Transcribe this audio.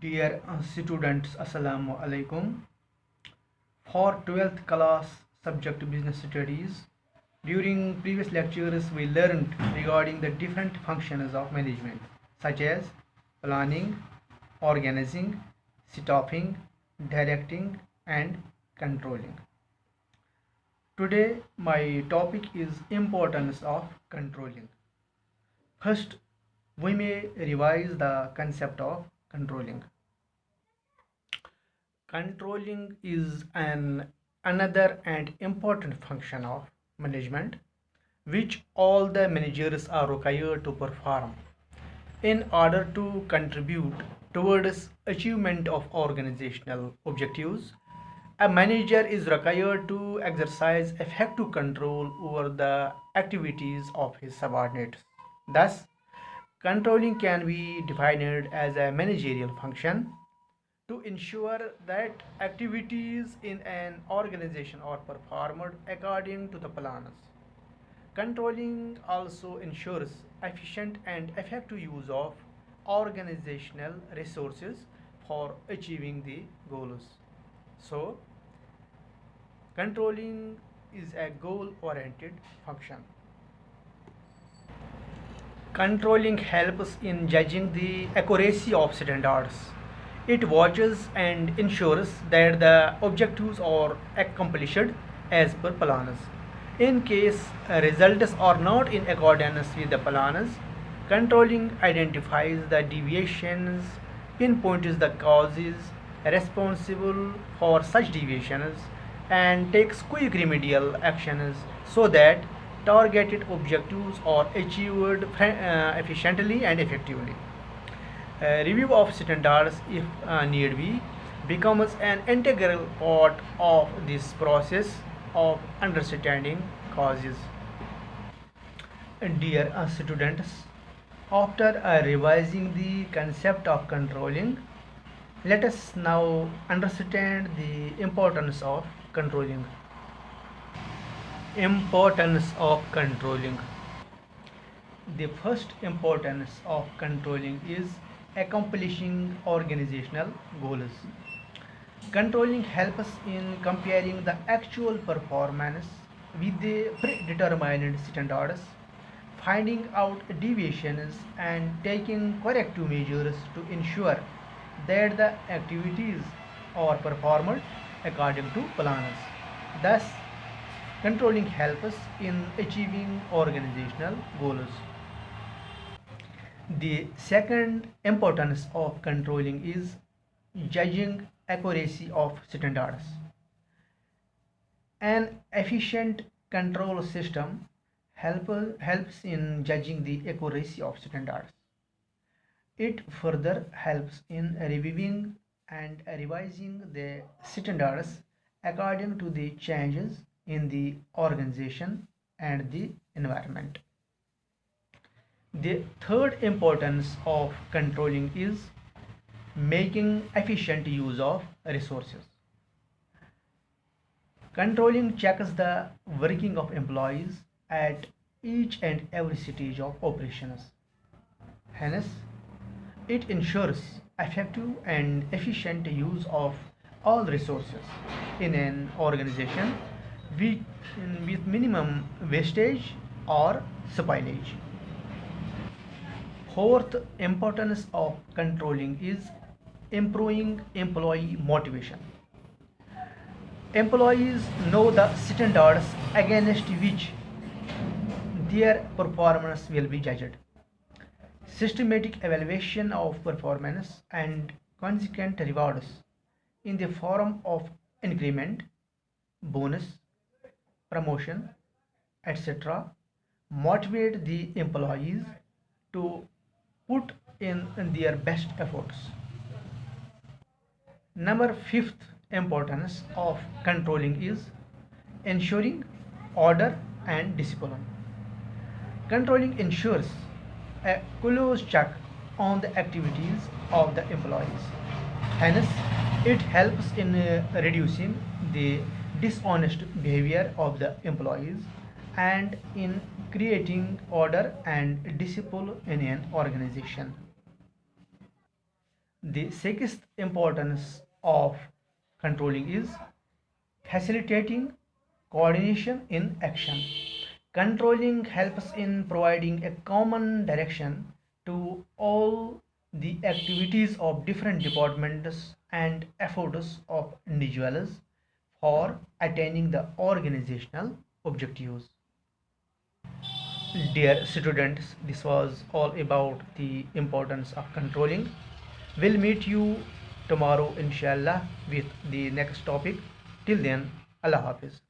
Dear students, Assalamu alaikum. For 12th class subject business studies, during previous lectures we learned regarding the different functions of management such as planning, organizing, staffing, directing and controlling. Today my topic is importance of controlling. First, we may revise the concept of controlling. Controlling is an another and important function of management which all the managers are required to perform in order to contribute towards achievement of organizational objectives. A manager is required to exercise effective control over the activities of his subordinates. Thus, controlling can be defined as a managerial function to ensure that activities in an organization are performed according to the plans. Controlling also ensures efficient and effective use of organizational resources for achieving the goals. So, controlling is a goal oriented function. Controlling helps in judging the accuracy of standards. It watches and ensures that the objectives are accomplished as per plans. In case results are not in accordance with the plans, controlling identifies the deviations, pinpoints the causes responsible for such deviations, and takes quick remedial actions so that targeted objectives are achieved efficiently and effectively. Review of standards, if need be, becomes an integral part of this process of understanding causes. Dear students, after revising the concept of controlling, let us now understand the importance of controlling. Importance of controlling. The first importance of controlling is accomplishing organizational goals. Controlling helps in comparing the actual performance with the predetermined standards, finding out deviations, and taking corrective measures to ensure that the activities are performed according to plans. Thus, controlling helps in achieving organizational goals. The second importance of controlling is judging accuracy of standards. An efficient control system helps in judging the accuracy of standards. It further helps in reviewing and revising the standards according to the changes in the organization and the environment. The third importance of controlling is making efficient use of resources. Controlling checks the working of employees at each and every stage of operations. Hence, it ensures effective and efficient use of all resources in an organization with, with minimum wastage or spoilage. Fourth importance of controlling is improving employee motivation. Employees know the standards against which their performance will be judged. Systematic evaluation of performance and consequent rewards in the form of increment, bonus, promotion, etc. motivate the employees to put in their best efforts. Number fifth importance of controlling is ensuring order and discipline. Controlling ensures a close check on the activities of the employees. Hence, it helps in reducing the dishonest behavior of the employees and in creating order and discipline in an organization. The sixth importance of controlling is facilitating coordination in action. Controlling helps in providing a common direction to all the activities of different departments and efforts of individuals for attaining the organizational objectives. Dear students, this was all about the importance of controlling. We'll meet you tomorrow, inshallah, with the next topic. Till then, Allah Hafiz.